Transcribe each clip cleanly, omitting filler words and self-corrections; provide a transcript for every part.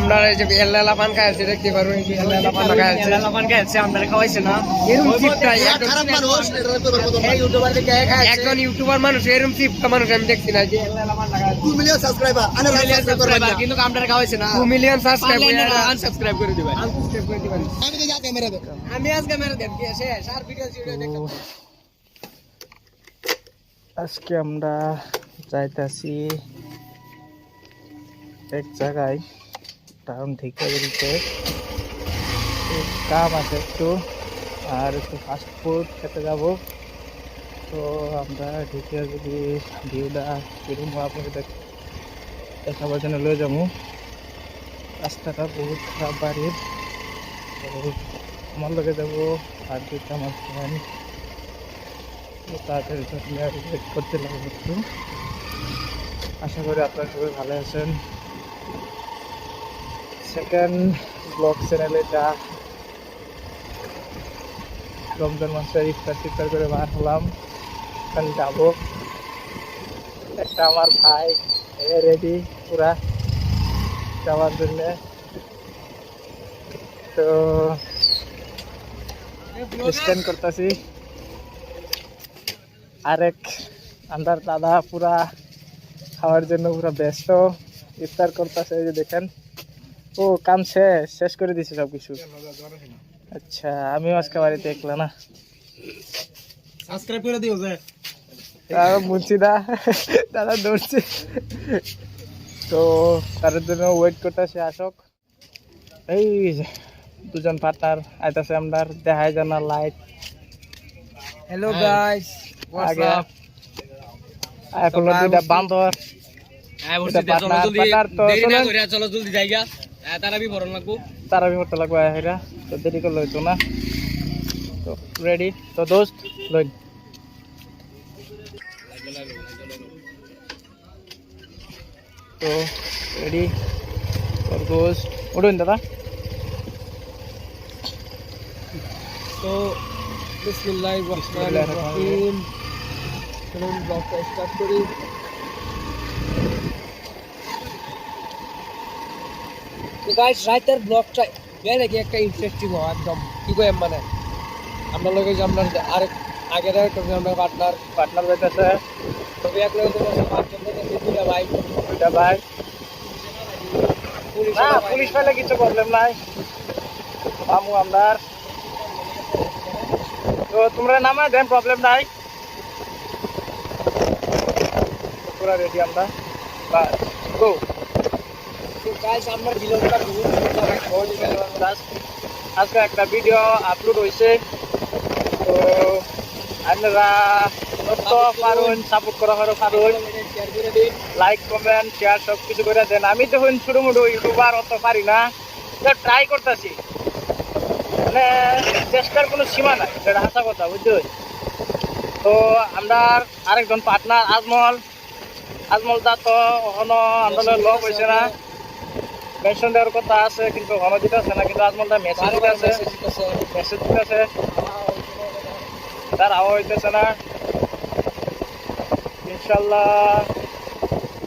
আমরা এই যে এলালা পান খাইছি দেখতে পারো, এই যে এলালা পান খাইছি, এলালা পান খাইছি আমরা খাওয়াইছে না এরকম চিপটা খারাপ মানুষ এই ইউটিউবার থেকে খাইছে একজন ইউটিউবার মানুষ এরকম চিপটা মানুষ আমি দেখছি না যে এলালা পান খাইছে 2 মিলিয়ন সাবস্ক্রাইবার আনা সাবস্ক্রাইবার কিন্তু আমরা খাওয়াইছে না 2 মিলিয়ন সাবস্ক্রাইবার আনসাবস্ক্রাইব করে দিবেন আনসাবস্ক্রাইব করে দিবেন আমি তো যা ক্যামেরা দেখ আমি আজ ক্যামেরা দেখ শেষ আর ভিডিও দেখতাম। আজকে আমরা যাইতাছি এক জায়গায় টাউন থেকে বেরিয়েছে কাম আছে একটু, আর একটু ফাস্ট ফুড খেতে যাব। তো আমরা ঢুকে যদি ভিউটা কিরম আপনাকে দেখাবার জন্য লয়ে যাবো। রাস্তাটা বহুত খারাপ বাড়ির, তো আমার লগে যাবো আর দুইটা আমার ফ্রেন্ড। তাড়াতাড়ি ওয়েট করতে লাগবে একটু। আশা করি আপনারা সবাই ভালো আছেন। সেকেন্ড ব্লগ চ্যানেলে যা রমজান মাসে ইফতার করে বার হলাম, এখন যাবো। একটা আমার ভাই রেডি পুরা যাওয়ার জন্য। তো স্ট্যান্ড করতেছি। আরেক আন্দার দাদা পুরা খাওয়ার জন্য পুরা ব্যস্ত, ইফতার করতেছে। এই যে দেখেন, ও কাম শেষ করে দিছে সব কিছু। আচ্ছা, আমিও আজকে বাড়িতে একলা না, সাবস্ক্রাইব করে দিও যে বুঝছি না দাদা দৌড়ছে। তো তার জন্য ওয়েট করতেছে আসক। এই দুজন পার্টনার আইতাছে আমরা, দেখাই জানা light. Hello guys, what's up. এখন দুইটা বান্দর চলো জলদি যাইগা, তারাবি ভরণ লাগবো, তারাবি করতে লাগবো। এরা তো দেরি করলে হইতো না। তো রেডি তো দোস্ত লইন। তো রেডি তোর দোস্ত উঠুন দাদা। তো বিসমিল্লাহির রহমানির রহিম, চলুন ব্লগটা স্টার্ট করি। তো গাইস, রাইতের ব্লগটা বেড়ে একটা ইন্টারেস্টিং হয় একদম। কি কই মানে আমরা লগে যে আমরা আরেক আগের আমরা পার্টনার বেটাছে, তবে এক লগে তো পাঁচজন থেকে দুইটা ভাই পুলিশ পেলে কিছু প্রবলেম নাই, আমু আমরা। তো তোমরা নামা দেন, প্রবলেম নাই। পুরা রেডি আমরা, বাস গো। আজকে একটা ভিডিও আপলোড হয়েছে, তো আপনারা পারুন সাপোর্ট করা পারুন, লাইক কমেন্ট শেয়ার সব কিছু করে দেন। আমি তো ছোটো মোটো ইউটিউবার, অত পারি না, ট্রাই করতেছি। মানে চেষ্টার কোনো সীমা নাই, সেটা হাসা কথা, বুঝতে। তো আমরা আরেকজন পার্টনার আজমল দা তো এখনো আমরা লগ হয়েছে না, মেনশন দেওয়ার কথা আছে কিন্তু এখনো দিতে আছে না। কিন্তু আজমলটা মেসেজ দিতে আছে, তার আওয়া হইতেছে না। ইনশাল্লাহ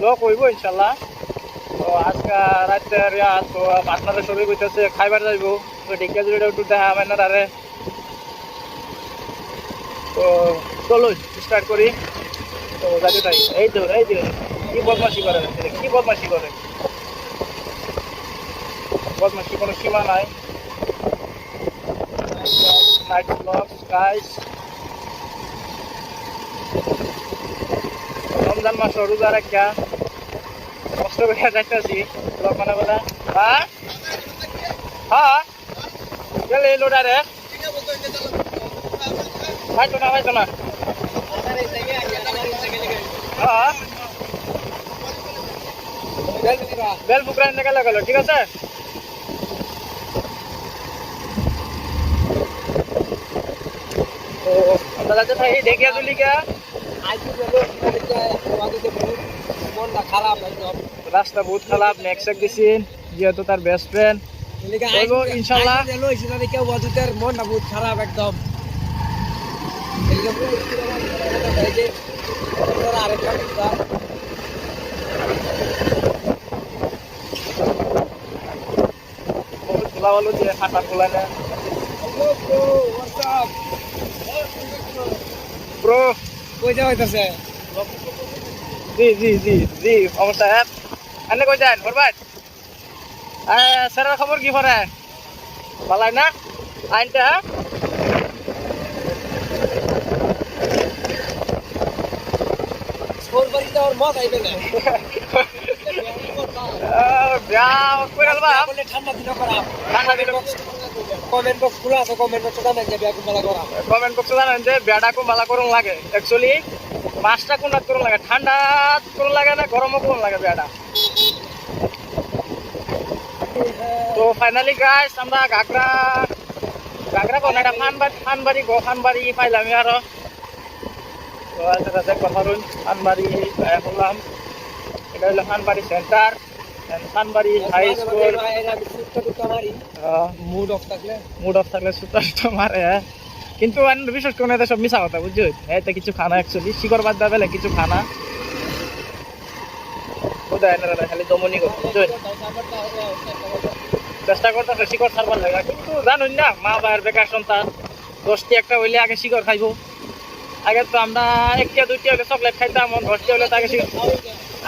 লগ হইব ইনশাল্লাহ। তো আজকে রাত্রে তো পার্টনারের শরীর হইতেছে, খাইবার যাইব। তো দেখিয়া যদি একটু দেখা হয় না তারে। তো চলো স্টার্ট করি। তো যাতে তাই এই তো কি বদমাশি করে, বদমাশি কোনো সীমা নাই। নাইট ব্লগ গাইস, রমজান মাস রোজা রাখা কষ্ট করে যাইতেছি ব্লগ বানাবেলা। হ্যাঁ গেলে লোডারে ভাইতো না হ্যাঁ বেল বুকরা গেল, ঠিক আছে। তো আমরা যাতে থাকি দেখিয়া চলি গা। রাস্তা বহুত খারাপ, নেক্সট দিছি যেহেতু তার বেস্ট ফ্রেন্ড ইনশাল্লাহ। মনটা বহুত খারাপ একদম। খোলা হলো যে হাঁটা খোলা না ব্রো কই যাওয়া হইতাছে জি জি জি জি অবস্থা এনে কই যান বরবাদ স্যারের খবর কি পরে ভালাই না আইনটা সোর বাড়িতে আর মত আইবে না ঠান্ডা দিন করা কমেন্ট বক্স খোলা আছে কমেন্ট বক্সে জানেন যে ব্যাগ মেলা করা কমেন্ট বক্সে জানেন যে বেড়া কোন বালা করুন লাগে অ্যাকচুয়ালি মাছটা কোন রাত করুন লাগে ঠান্ডা করুন লাগে না গরমও করুন লাগে বেড়া তো ফাইনালি গাইস আমরা গাগরা কোন একটা ফানবাড়ি পাইলাম আরো তো আচ্ছা কথা বলুন ফানবাড়ি বললাম এটা হলো Fanbari centre Fanbari high school mood off থাকলে সুতো মারে কিন্তু বিশেষ করে সব মিশা কথা বুঝছো এতে কিছু খানা অ্যাকচুয়ালি শিকর বাদ দেবে কিছু খানা বোধহয় খালি দমনি করছে বুঝছো চেষ্টা করতেছে শিকড় ছাড়বার লাগে কিন্তু জানুন না মা বাবার বেকার সন্তান 10টি একটা হইলে আগে শিকড় খাইবো আগে তো আমরা 1টা 2টা হলে চকলেট খাইতাম 10টি হলে তো আগে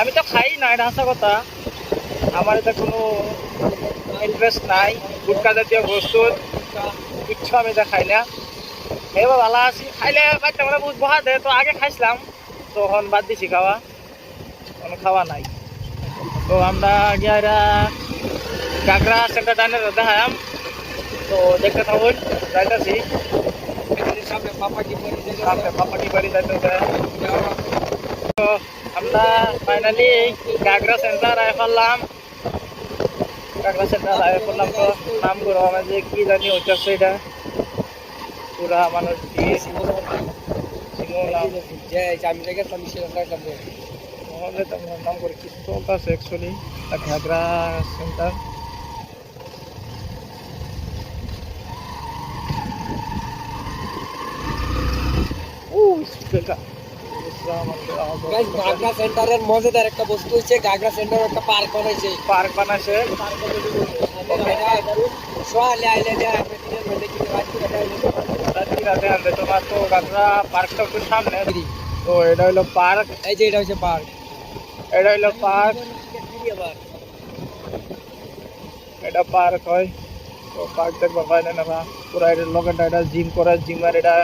আমি তো খাই না এটা হাসা কথা আমার এটা কোনো ইন্টারেস্ট নাই গুটকা জাতীয় বস্তু কিচ্ছু আমি এটা খাই না এবার ভালো আছি খাইলে বাচ্চা আমরা বহুত বহা দেয় তো আগে খাইছিলাম তখন বাদ দিছি খাওয়া কোনো খাওয়া নাই তো আমরা গিয়ে গাগরা সেন্টার ডাইনে দেখাম তো দেখতে থাকুন যাইতেছি সামনে পাপাটি বাড়ি যাইতেছে তো আমরা ফাইনালি গাগরা সেন্টার আয় করলাম তো নাম করো আমার যে কি জানি হইতেছে এটা পুরা মানুষ দিয়ে নাম করে কিছু চলতেছে অ্যাকচুয়ালি ঘাগরা সেন্টার গাগরা সেন্টারের মজাদার একটা বস্তু হচ্ছে গাগরা সেন্টার একটা পার্ক বানাইছে তোমার তো গাগরা পার্কটা একটু সামনে তো এটা হইলো পার্ক এই যে এটা হচ্ছে পার্ক এটা হইলো পার্ক এটা পার্ক হয় তো পার্ক দেখবার পাই না পুরা এটা লোকেরটা এটা জিম করে জিমার এটা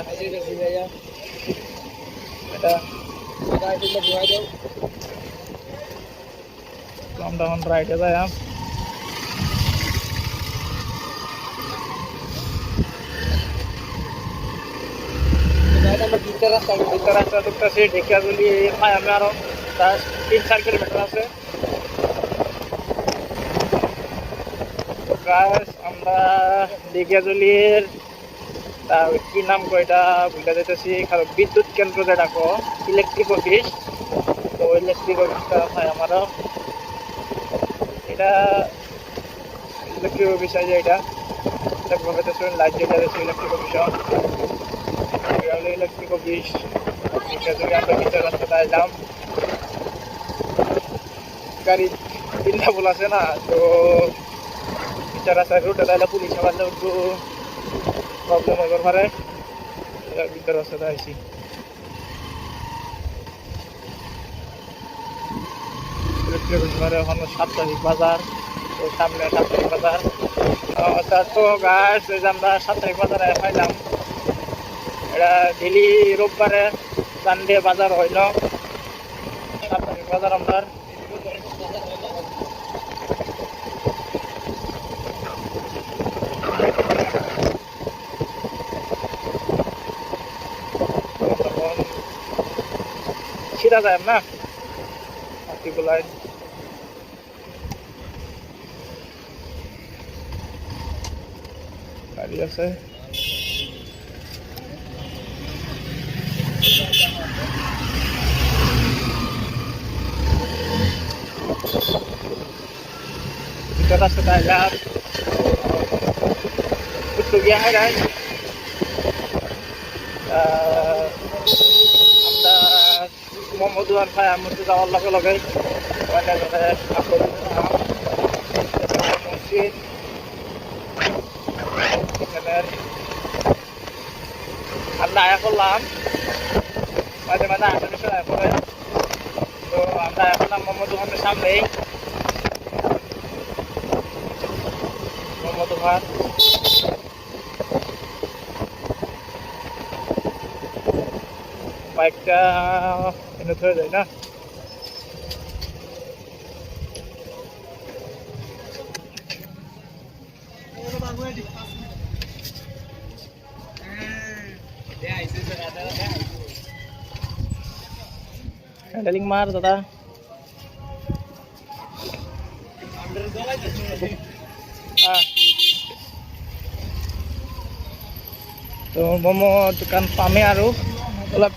আমরা এখন রাইটে যাই রাস্তা ঢুকতেছি ঢেকিয়াজুলি পাই আমি আরো 3-4 কিলোমিটার আছে আমরা ঢেকিয়াজুলির কি নাম কো এটা ভুলে যেতেছি বিদ্যুৎ কেন্দ্র যেটা কো ইলেকট্রিক অফিস তো ইলেকট্রিক অফিসটা হয় আমারও এটা ইলেকট্রিক অফিস আছে এটা লাইট যেটা ইলেকট্রিক অফিস ইলেকট্রিক অফিস আমরা ভিতর রাস্তাটা এলাম গাড়ি তিনটা বল আছে না তো ভিতর রাস্তায় রোডে তাহলে পুলিশ আবার একটু প্রবলেম হইবার পারে ভিতর রাস্তাটা আইসি ইলেকট্রিক অফিস মানে এখন সাপ্তাহিক বাজার তো সামনে সাপ্তাহিক বাজার তো গাছ আমরা সাপ্তাহিক বাজারে পাইলাম এটা ডেলি রোববারে সানডে বাজার হইল সাপ্তাহিক বাজার আমরা সিরা যায় না আর্টিকুলাইন গাড়ি আছে রাস্তাটা এলাম একটু গিয়ে হয় নাই আমরা মধুয়ান খাই মধ্যে যাওয়ার লগে লগে মসজিদ আমরা আয়া করলাম মাঝে মাঝে আপনাদের সাথে আয়া করে তো আমরা আয়া করলাম মোহাম্মদ দোকানের সামনেই মোহাম্মদ দোকান বাইকটা এনে ধরে যায় না হ্যান্ডেলিং মার দাদা তো মোমো দোকান পামে আৰু অলপ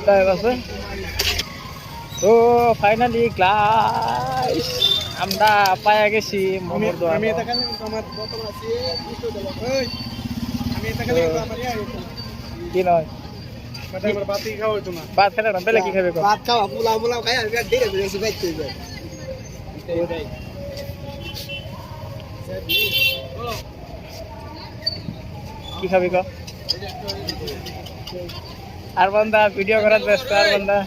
টাইম আছে তো ফাইনালি ক্লাস আমরা পায়া গেছি মোমোর দোকান কি নয় ভাত খেলে না বেলে কি খাবে ভাত খাওয়া পোলাও পোলাও খাই আর ধীরে ধীরে এসে বাইতে কি খাবি ক আর বন্ধা ভিডিও করার ব্যস্ত আর বন্ধা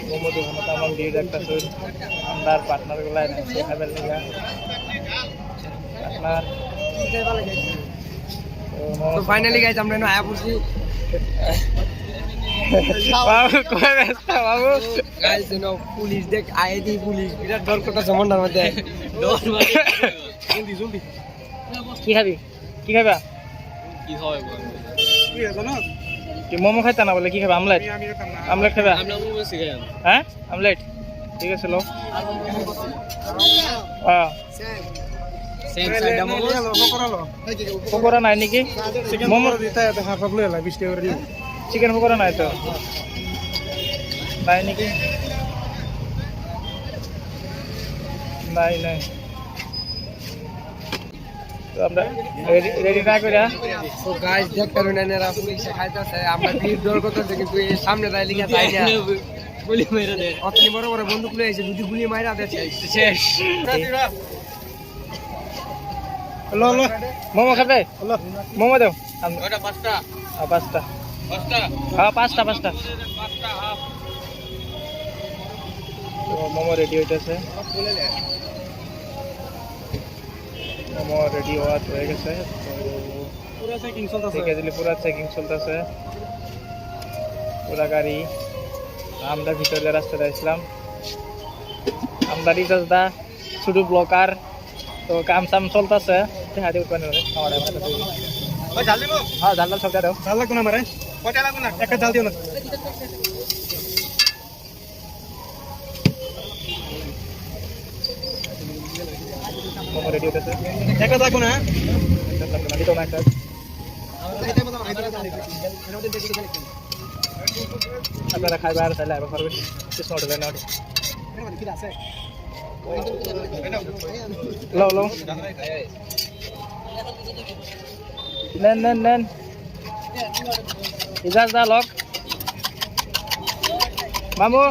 মোমো দোকানে তো আমার দিয়ে একটা শুন আমার পার্টনার গুলা না খাবার লাগা পার্টনার তো ফাইনালি গাইস আমরা না আয়া পড়ছি বাবু কই ব্যস্ত বাবু গাইস নো পুলিশ দেখ আইডি পুলিশ বিরাট ডর করতেছে মনটার মধ্যে ডর জলদি জলদি কি খাবি কি খাবা কি হয় কি জানো কি মোমো খাইতা না বলে কি খাবে আমলেট আমলেট খাবে আমরা মোমো শিখাই হ্যাঁ আমলেট ঠিক আছে লো হ্যাঁ সেম সাইডা মোমো পকোড়া নাই নাকি মোমো দিতা দেখা পাবলো এলা 20 টাকা করে চিকেন পকোড়া নাই তো নাই নাকি নাই নাই তো আমরা রেডি না কইরা তো গাইস দেখ কারণ এনারা পুলিশ খাইতাছে আমরা ভিড় দর করতেছে কিন্তু এই সামনে দাই লিখা তাই না গুলি মাইরা দে অতনি বড় বড় বন্দুক লয়ে আইছে যদি গুলি মাইরা দে শেষ লো লো মোমো খাবে মোমো দাও ওটা পাঁচটা পাঁচটা পাঁচটা হ্যাঁ পাঁচটা পাঁচটা তো মোমো রেডি হইতেছে মোমো রেডি হয়ে গেছে তো পুরো চেকিং চলতেছে দেখে দিলে পুরো চেকিং চলতেছে পুরা গাড়ি আমরা ভিতরে রাস্তায় আসলাম আমরা রিচার্জ দা শুধু ব্লকার তো কাম সাম চলতেছে হাতে উঠবানি খাওয়া ওই জাল দিব হ্যাঁ জাল সব দাও জাল লাগবে না মারে কয়টা লাগবে না একটা জাল দিও না মোমো রেডি হইতেছে একটা লাগবে না দিত না একটা আপনারা খাইবা আর তাহলে আবার করবেন কিছু হোটেলে না লো লো নেন নেন নেন ইজাজ দা লক মামু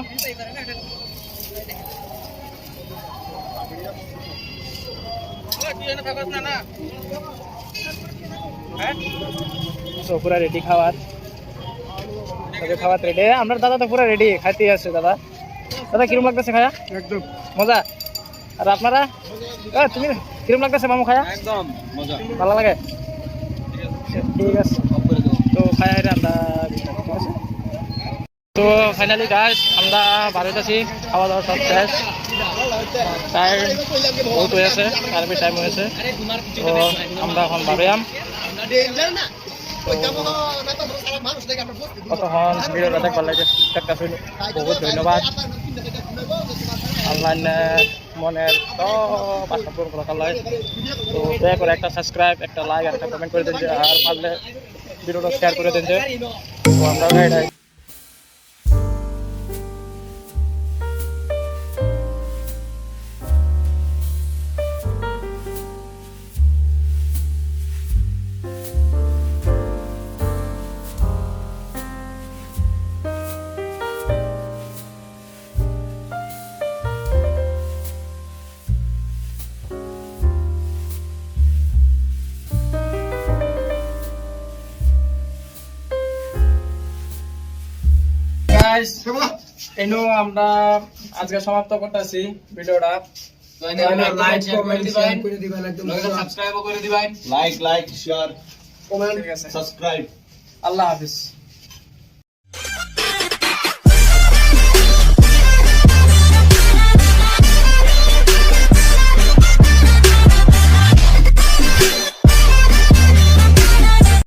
তো পুরা রেডি খাওয়ার খাওয়ার রেডি আপনার দাদা তো পুরা রেডি খাইতে আছে দাদা দাদা কিরম লাগতেছে খায়া একদম মজা আর আপনারা তুমি কিরম লাগতেছে মামু খায়া একদম মজা ভালো লাগে ঠিক আছে তো খায়া আমরা ঠিক আছে তো ফাইনালি গাইস আমরা বাড়িতে আছি খাওয়া দাওয়া সব শেষ টাইম বহুত হয়ে আছে আর বেশি টাইম হয়েছে তো আমরা এখন বাড়িয়াম কতক্ষণ ভিডিওটা দেখবার লাগে একটা বহুত ধন্যবাদ অনলাইন মনের সব আশা পূরণ করা হয় তো দয়া করে একটা সাবস্ক্রাইব একটা লাইক আর একটা কমেন্ট করে দিন যে আর পারলে ভিডিওটা শেয়ার করে দিন যে তো আমরা গাইস এনো আমরা আজকে সমাপ্ত করতেছি ভিডিওটা লাইক কমেন্ট শেয়ার করে দিবেন একদম সাবস্ক্রাইব করে দিবেন লাইক শেয়ার কমেন্ট ঠিক আছে সাবস্ক্রাইব আল্লাহ হাফেজ